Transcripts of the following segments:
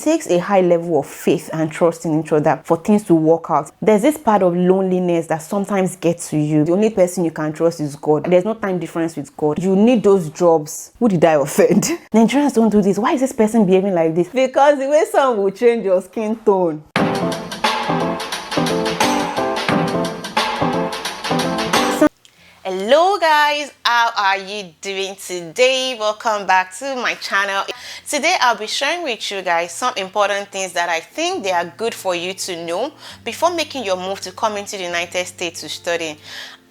takes a high level of faith and trust in each other for things to work out. There's this part of loneliness that sometimes gets to you. The only person you can trust is God. There's no time difference with God. You need those jobs. Who did I offend? Nigerians don't do this. Why is this person behaving like this? Because the way some will change your skin tone. Hello guys, how are you doing today? Welcome back to my channel. Today I'll be sharing with you guys some important things that I think they are good for you to know before making your move to come into the United States to study.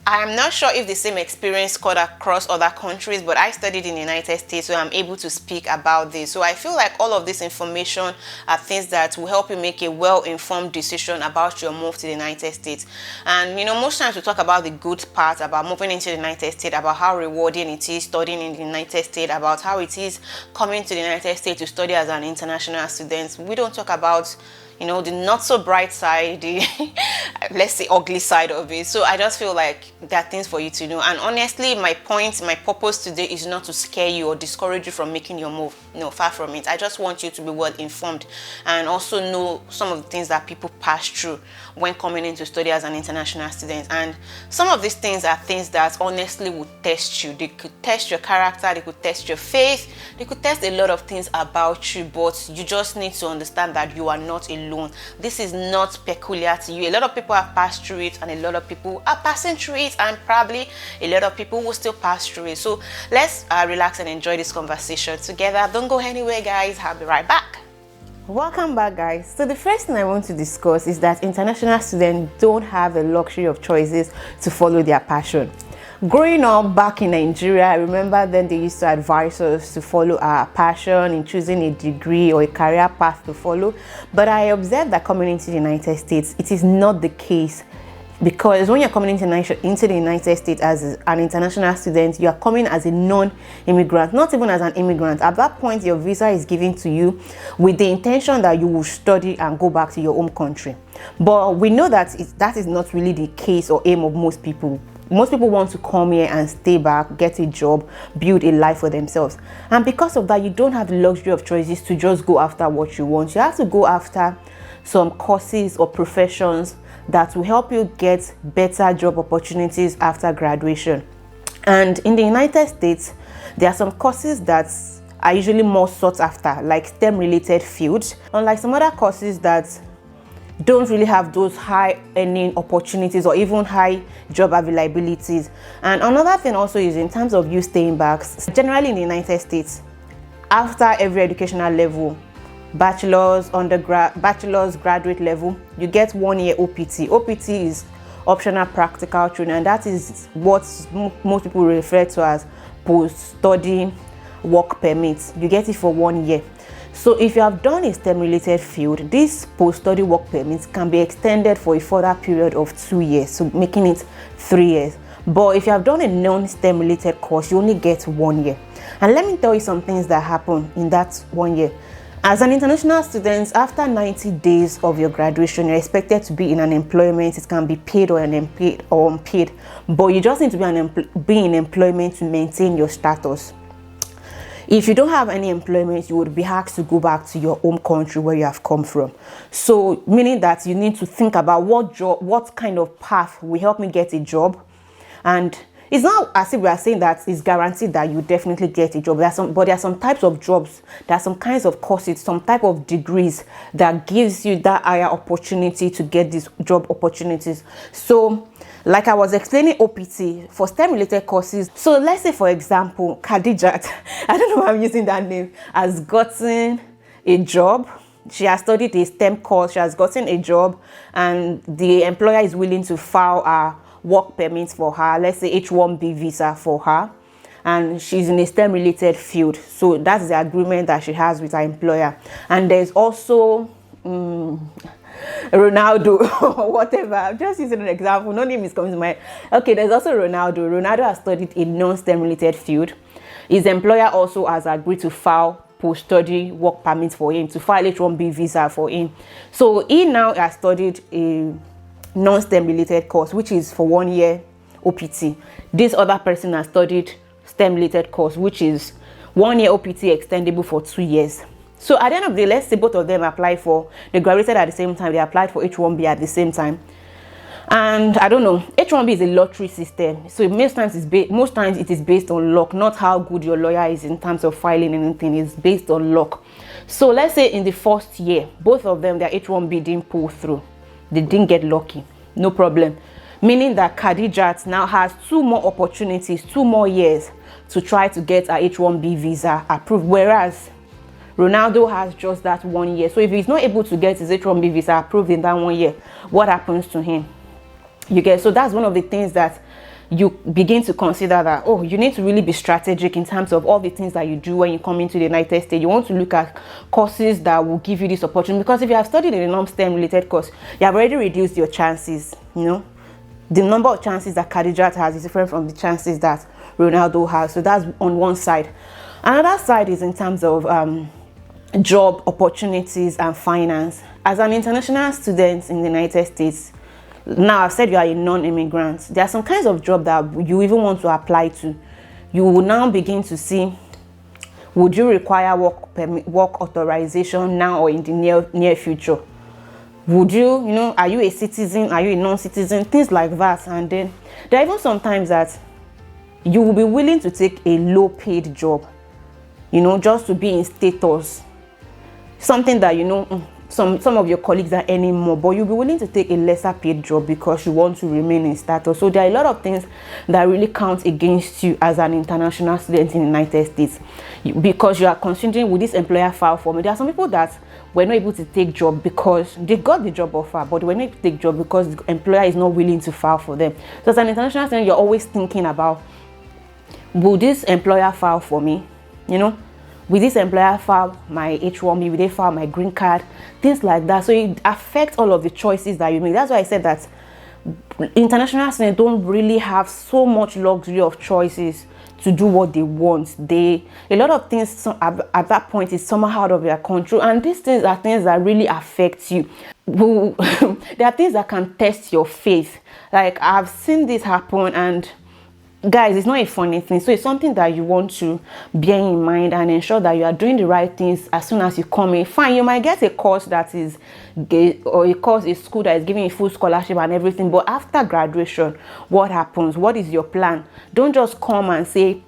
I'm not sure if the same experience cut across other countries, but I studied in the United States, so I'm able to speak about this. So I feel like all of this information are things that will help you make a well-informed decision about your move to the United States. And you know, most times we talk about the good part about moving into the United States, about how rewarding it is studying in the United States, about how it is coming to the United States to study as an international student. We don't talk about, you know, the not so bright side, the let's say ugly side of it. So I just feel like there are things for you to know. And honestly, my purpose today is not to scare you or discourage you from making your move. No, far from it. I just want you to be well informed and also know some of the things that people pass through when coming in to study as an international student. And some of these things are things that honestly would test you. They could test your character, they could test your faith, they could test a lot of things about you, but you just need to understand that you are not alone. This is not peculiar to you. A lot of people have passed through it, and a lot of people are passing through it, and probably a lot of people will still pass through it. So let's relax and enjoy this conversation together. Don't go anywhere, guys. I'll be right back. Welcome back, guys. So the first thing I want to discuss is that international students don't have the luxury of choices to follow their passion. Growing up back in Nigeria, I remember then they used to advise us to follow our passion in choosing a degree or a career path to follow. But I observed that coming into the United States, it is not the case. Because when you're coming into the United States as an international student, you are coming as a non-immigrant, not even as an immigrant. At that point, your visa is given to you with the intention that you will study and go back to your home country. But we know that that is not really the case or aim of most people. Most people want to come here and stay back, get a job, build a life for themselves. And because of that, you don't have the luxury of choices to just go after what you want. You have to go after some courses or professions that will help you get better job opportunities after graduation. And in the United States, there are some courses that are usually more sought after, like STEM related fields, unlike some other courses that don't really have those high earning opportunities or even high job availabilities. And another thing also is in terms of you staying back, generally in the United States, after every educational level, bachelor's, graduate level, you get 1 year OPT. OPT is optional practical training, and that is what most people refer to as post-study work permits. You get it for 1 year. So if you have done a STEM related field, this post-study work permits can be extended for a further period of 2 years, so making it 3 years. But if you have done a non-STEM related course, you only get 1 year. And let me tell you some things that happen in that 1 year. As an international student, after 90 days of your graduation, you're expected to be in an employment. It can be paid or unpaid, but you just need to be in employment to maintain your status. If you don't have any employment, you would be asked to go back to your home country where you have come from. So meaning that you need to think about what kind of path will help me get a job. And it's not as if we are saying that it's guaranteed that you definitely get a job. But there are some types of jobs, there are some kinds of courses, some type of degrees that gives you that higher opportunity to get these job opportunities. So like I was explaining, OPT for STEM related courses. So let's say, for example, Khadijat, I don't know why I'm using that name, has gotten a job. She has studied a STEM course, she has gotten a job, and the employer is willing to file a work permits for her, let's say H-1B visa for her, and she's in a STEM related field. So that's the agreement that she has with her employer. And there's also Ronaldo or whatever. I'm just using an example, no name is coming to mind. Okay, there's also Ronaldo has studied a non-STEM related field. His employer also has agreed to file post-study work permits for him, to file H-1B visa for him. So he now has studied a non-STEM related course, which is for 1 year OPT. This other person has studied STEM related course, which is 1 year OPT extendable for 2 years. So at the end of the day, let's say both of them they graduated at the same time, they applied for H1B at the same time. And I don't know, H1B is a lottery system, so most times it is based on luck, not how good your lawyer is in terms of filing anything. It's based on luck. So let's say in the first year, both of them, their H1B didn't pull through, they didn't get lucky, no problem, meaning that Khadijat now has 2 more opportunities, 2 more years to try to get a H1B visa approved, whereas Ronaldo has just that 1 year. So if he's not able to get his H1B visa approved in that 1 year, what happens to him? You get, so that's one of the things that you begin to consider, that oh, you need to really be strategic in terms of all the things that you do when you come into the United States. You want to look at courses that will give you this opportunity, because if you have studied in a non-STEM related course, you have already reduced your chances. You know, the number of chances that Khadijat has is different from the chances that Ronaldo has. So that's on one side. Another side is in terms of job opportunities and finance. As an international student in the United States, now I've said you are a non-immigrant, there are some kinds of job that you even want to apply to. You will now begin to see, would you require work authorization now or in the near future? Would you, you know, are you a citizen, are you a non-citizen, things like that. And then there are even sometimes that you will be willing to take a low paid job, you know, just to be in status, something that, you know, some of your colleagues are earning more, but you'll be willing to take a lesser paid job because you want to remain in status. So there are a lot of things that really count against you as an international student in the United States, because you are considering, will this employer file for me? There are some people that were not able to take job because they got the job offer, but they were not able to take job because the employer is not willing to file for them. So as an international student, you're always thinking about, will this employer file for me? You know, will this employer file my H1B? Will they file my green card? Things like that. So it affects all of the choices that you make. That's why I said that international students don't really have so much luxury of choices to do what they want. A lot of things at that point is somehow out of their control, and these things are things that really affect you. There are things that can test your faith. Like, I've seen this happen, and guys, it's not a funny thing. So it's something that you want to bear in mind and ensure that you are doing the right things as soon as you come in. Fine, you might get a course that is or a school that is giving you full scholarship and everything, but after graduation, what happens? What is your plan? Don't just come and say,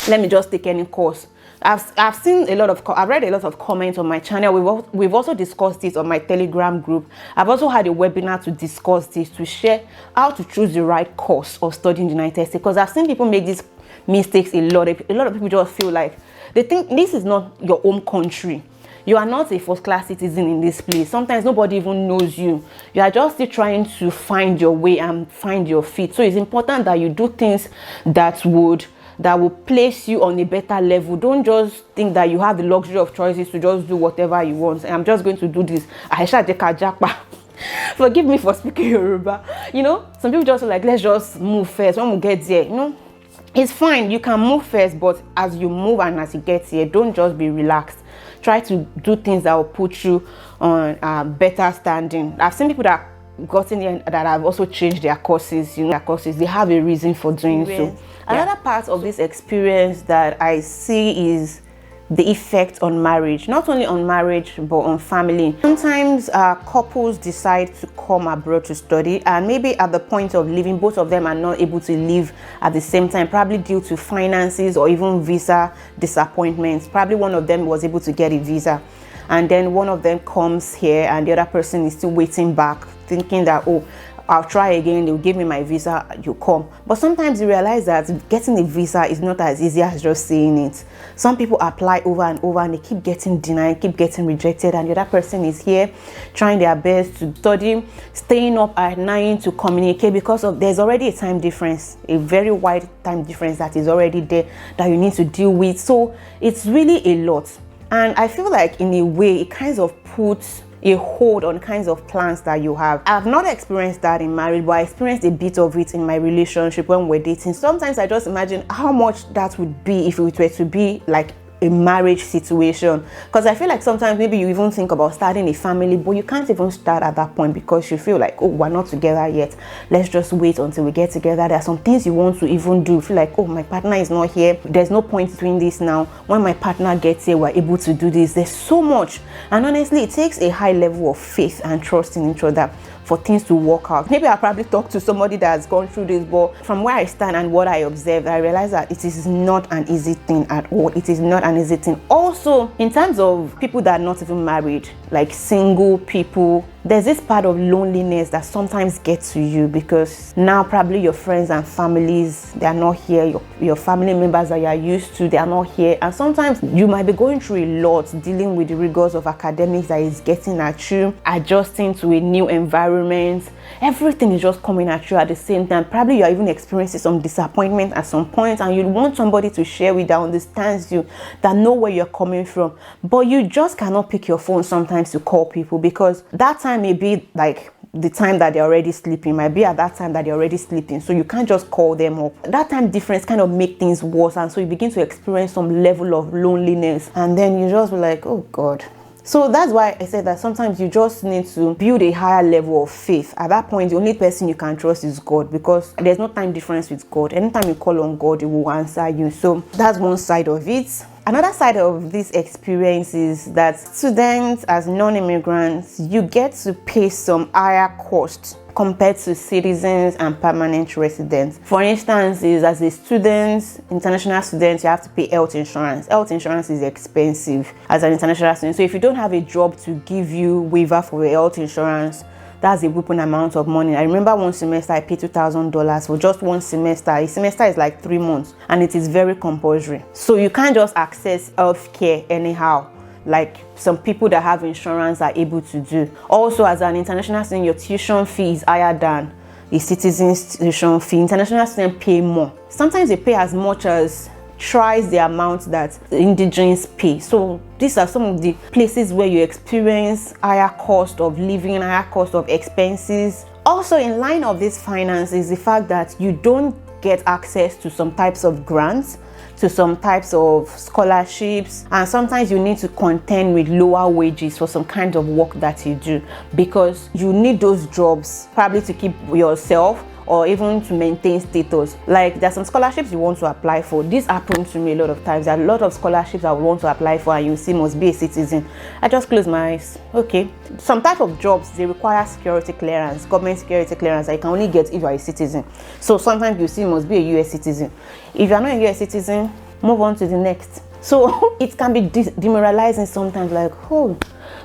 let me just take any course. I've seen I've read a lot of comments on my channel. We've also discussed this on my Telegram group. I've also had a webinar to discuss this, to share how to choose the right course of studying in the United States, because I've seen people make these mistakes a lot. A lot of people just feel like they think this is not your home country. You are not a first-class citizen in this place. Sometimes nobody even knows you. You are just still trying to find your way and find your feet. So it's important that you do things that will place you on a better level. Don't just think that you have the luxury of choices to just do whatever you want. I'm just going to do this. Forgive me for speaking Yoruba. You know, some people just like, let's just move first. When we get there, you know, it's fine. You can move first, but as you move and as you get here, don't just be relaxed. Try to do things that will put you on better standing. I've seen people that gotten here that have also changed their courses. You know, their courses, they have a reason for doing so. Another part of this experience that I see is the effect on marriage, not only on marriage but on family. Sometimes couples decide to come abroad to study, and maybe at the point of leaving, both of them are not able to leave at the same time, probably due to finances or even visa disappointments. Probably one of them was able to get a visa, and then one of them comes here and the other person is still waiting back, thinking that, oh, I'll try again, they'll give me my visa, you come. But sometimes you realize that getting a visa is not as easy as just saying it. Some people apply over and over and they keep getting denied, keep getting rejected, and the other person is here trying their best to study, staying up at night to communicate, because there's already a time difference, a very wide time difference that is already there that you need to deal with. So it's really a lot. And I feel like in a way it kind of puts a hold on kinds of plans that you have. I've not experienced that in marriage, but I experienced a bit of it in my relationship when we're dating. Sometimes I just imagine how much that would be if it were to be like a marriage situation, because I feel like sometimes maybe you even think about starting a family, but you can't even start at that point because you feel like, oh, we're not together yet, let's just wait until we get together. There are some things you want to even do, you feel like, oh, my partner is not here, there's no point doing this now. When my partner gets here, we're able to do this. There's so much, and honestly it takes a high level of faith and trust in each other for things to work out. Maybe I'll probably talk to somebody that has gone through this, but from where I stand and what I observed, I realized that it is not an easy thing at all. It is not an easy thing. Also, in terms of people that are not even married, like single people, there's this part of loneliness that sometimes gets to you because now probably your friends and families, they are not here. Your family members that you are used to, they are not here. And sometimes you might be going through a lot, dealing with the rigors of academics that is getting at you, adjusting to a new environment. Everything is just coming at you at the same time. Probably you're even experiencing some disappointment at some point, and you want somebody to share with that understands you, that know where you're coming from. But you just cannot pick your phone sometimes to call people because that time may be like the time that they're already sleeping, might be at that time that they're already sleeping, so you can't just call them up. That time difference kind of make things worse, and so you begin to experience some level of loneliness, and then you just be like, oh God. So that's why I said that sometimes you just need to build a higher level of faith. At that point, the only person you can trust is God, because there's no time difference with God. Anytime you call on God, He will answer you. So that's one side of it. Another side of this experience is that students, as non-immigrants, you get to pay some higher costs compared to citizens and permanent residents. For instance, as a student, international student, you have to pay health insurance. Health insurance is expensive as an international student. So if you don't have a job to give you waiver for your health insurance, that's a whooping amount of money. I remember one semester I paid $2,000 for just one semester. A semester is like 3 months, and it is very compulsory. So you can't just access healthcare anyhow, like some people that have insurance are able to do. Also, as an international student, your tuition fee is higher than a citizen's tuition fee. International students pay more. Sometimes they pay as much as twice the amount that the indigenous pay. So these are some of the places where you experience higher cost of living, higher cost of expenses. Also, in line of this finance is the fact that you don't get access to some types of grants, to some types of scholarships, and sometimes you need to contend with lower wages for some kind of work that you do, because you need those jobs probably to keep yourself or even to maintain status. Like there's some scholarships you want to apply for. This happens to me a lot of times. There are a lot of scholarships I would want to apply for, and you see must be a citizen. I just close my eyes. Okay. Some type of jobs, they require security clearance, government security clearance that you can only get if you are a citizen. So sometimes you see must be a US citizen. If you're not a US citizen, move on to the next. So it can be demoralizing sometimes, like, oh,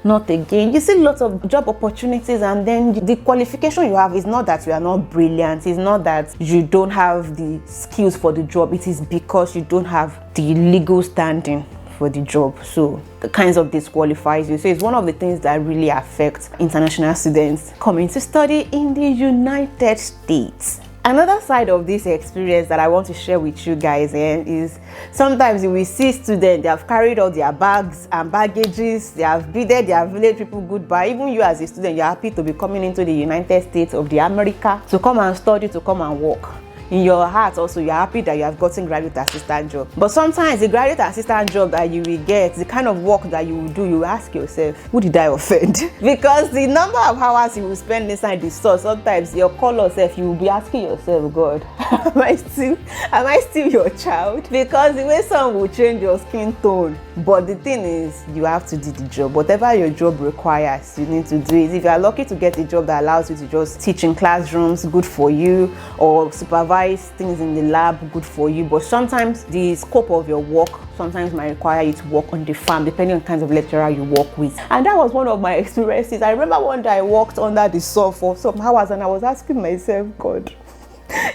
not again. You see lots of job opportunities, and then the qualification you have is not that you are not brilliant, it's not that you don't have the skills for the job, it is because you don't have the legal standing for the job. So it kinds of disqualifies you. So it's one of the things that really affects international students coming to study in the United States. Another side of this experience that I want to share with you guys is sometimes you will see students, they have carried all their bags and baggages, they have bidded their village people goodbye. Even you as a student, you're happy to be coming into the United States of the America to come and study, to come and work. In your heart also, you're happy that you have gotten graduate assistant job. But sometimes the graduate assistant job that you will get, the kind of work that you will do, you ask yourself, who did I offend? Because the number of hours you will spend inside the store, sometimes your color self, you will be asking yourself, God, am I still your child? Because the way some will change your skin tone. But the thing is, you have to do the job. Whatever your job requires, you need to do it. If you are lucky to get a job that allows you to just teach in classrooms, good for you, or supervise things in the lab, good for you. But sometimes the scope of your work sometimes might require you to work on the farm, depending on the kinds of lecturer you work with. And that was one of my experiences. I remember one day I worked under the sun for some hours, and I was asking myself, God,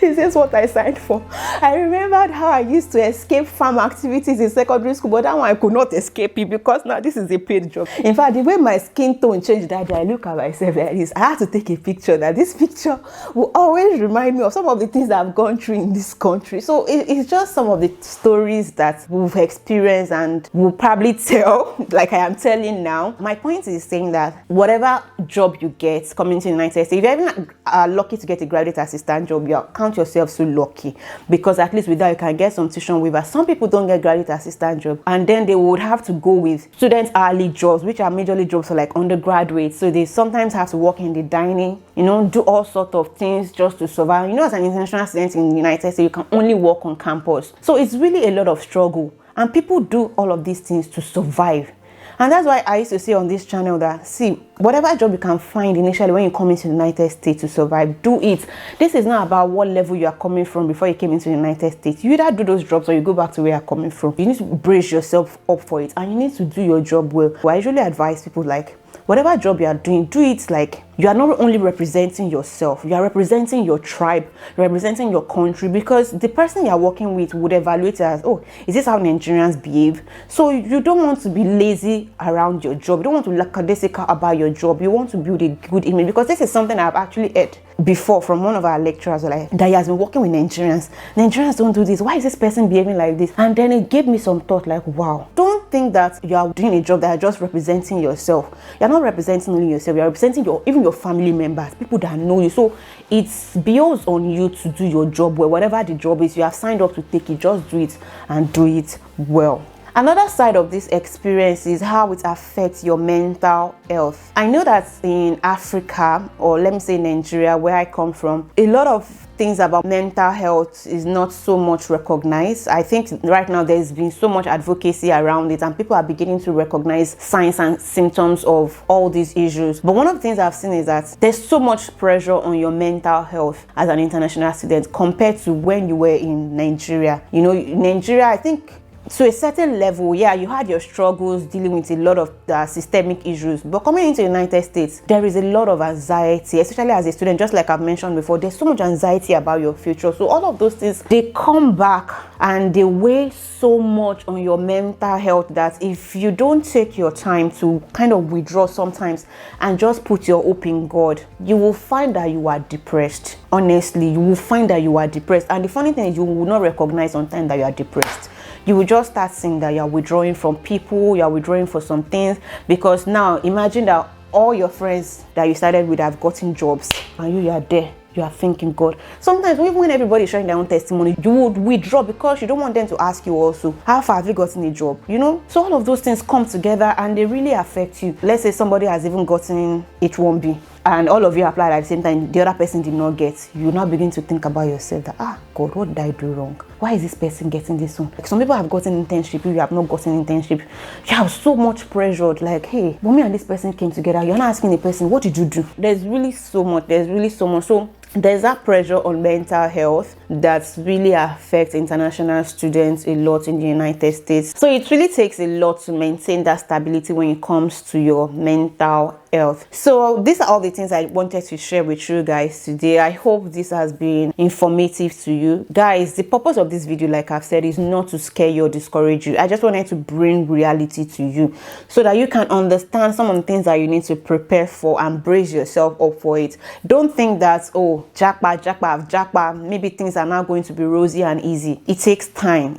is this what I signed for? I remembered how I used to escape farm activities in secondary school, but that one I could not escape it because now this is a paid job. In fact, the way my skin tone changed that day, I look at myself like this. I had to take a picture. That this picture will always remind me of some of the things that I've gone through in this country. So it's just some of the stories that we've experienced and will probably tell, like I am telling now. My point is saying that whatever job you get coming to the United States, if you're even lucky to get a graduate assistant job, you're count yourself so lucky, because at least with that you can get some tuition waiver. Some people don't get graduate assistant job, and then they would have to go with student hourly jobs, which are majorly jobs for like undergraduates. So they sometimes have to work in the dining, do all sorts of things just to survive. As an international student in the United States, you can only work on campus. So it's really a lot of struggle, and people do all of these things to survive. And that's why I used to say on this channel that, see, whatever job you can find initially when you come into the United States to survive, do it. This is not about what level you are coming from before you came into the United States. You either do those jobs or you go back to where you're coming from. You need to brace yourself up for it, and you need to do your job well. I usually advise people, like, whatever job you are doing, do it like you are not only representing yourself, you are representing your tribe, representing your country, because the person you are working with would evaluate it as, oh, is this how Nigerians behave? So you don't want to be lazy around your job. You don't want to lackadaisical about your job. You want to build a good image, because this is something I've actually heard before from one of our lecturers, like, that he has been working with Nigerians. Nigerians don't do this. Why is this person behaving like this? And then it gave me some thought, like, wow, don't think that you are doing a job that are just representing yourself. You're not representing only yourself, you're representing even your family members, people that know you. So it's beyond on you to do your job well. Whatever the job is, you have signed up to take it, just do it, and do it well. Another side of this experience is how it affects your mental health. I know that in Africa, or let me say Nigeria, where I come from, a lot of things about mental health is not so much recognized. I think right now there's been so much advocacy around it, and people are beginning to recognize signs and symptoms of all these issues. But one of the things I've seen is that there's so much pressure on your mental health as an international student compared to when you were in Nigeria. In Nigeria, I think, to a certain level, yeah, you had your struggles dealing with a lot of systemic issues, but coming into the United States, there is a lot of anxiety, especially as a student. Just like I've mentioned before, there's so much anxiety about your future. So all of those things, they come back and they weigh so much on your mental health that if you don't take your time to kind of withdraw sometimes and just put your hope in God, you will find that you are depressed. Honestly, you will find that you are depressed. And the funny thing is, you will not recognize on time that you are depressed. You will just start seeing that you're withdrawing from people, you're withdrawing for some things, because now imagine that all your friends that you started with have gotten jobs, and you are there. You are thinking, God. Sometimes even when everybody is sharing their own testimony, you would withdraw because you don't want them to ask you also, how far have you gotten a job? So all of those things come together and they really affect you. Let's say somebody has even gotten H1B and all of you applied at the same time, the other person did not get. You now begin to think about yourself that, God, what did I do wrong? Why is this person getting this one? Like, some people have gotten internship, you have not gotten internship. You have so much pressured, like, hey, when me and this person came together, you're not asking the person, what did you do? There's really so much. So there's that pressure on mental health that really affects international students a lot in the United States. So it really takes a lot to maintain that stability when it comes to your mental health. So these are all the things I wanted to share with you guys today. I hope this has been informative to you guys. The purpose of this video, like I've said, is not to scare you or discourage you. I just wanted to bring reality to you so that you can understand some of the things that you need to prepare for and brace yourself up for it. Don't think that, oh, jackpot, maybe things are not going to be rosy and easy. It takes time,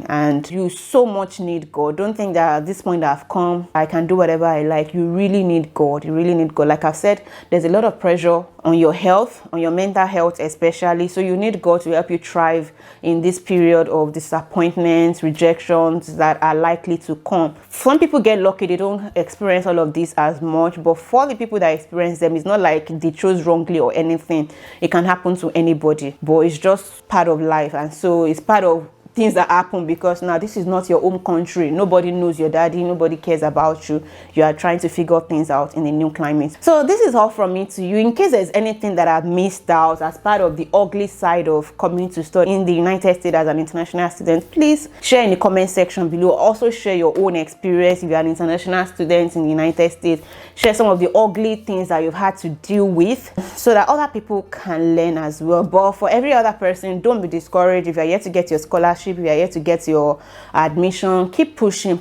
and you so much need God. Don't think that at this point that I've come, I can do whatever I like. You really need God. Like I've said, there's a lot of pressure on your health, on your mental health especially. So you need God to help you thrive in this period of disappointments, rejections that are likely to come. Some people get lucky, they don't experience all of this as much, but for the people that experience them, it's not like they chose wrongly or anything. It can happen to anybody, but it's just part of life, and so it's part of things that happen because now this is not your home country. Nobody knows your daddy, nobody cares about you. You are trying to figure things out in a new climate. So this is all from me to you. In case there's anything that I've missed out as part of the ugly side of coming to study in the United States as an international student, please share in the comment section below. Also share your own experience if you're an international student in the United States. Share some of the ugly things that you've had to deal with so that other people can learn as well. But for every other person, don't be discouraged. If you're yet to get your scholarship, if you're yet to get your admission, keep pushing.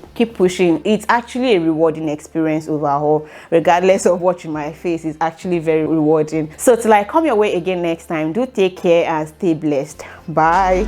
It's actually a rewarding experience overall. Regardless of what you might face, it's actually very rewarding. So till I come your way again next time, do take care and stay blessed. Bye.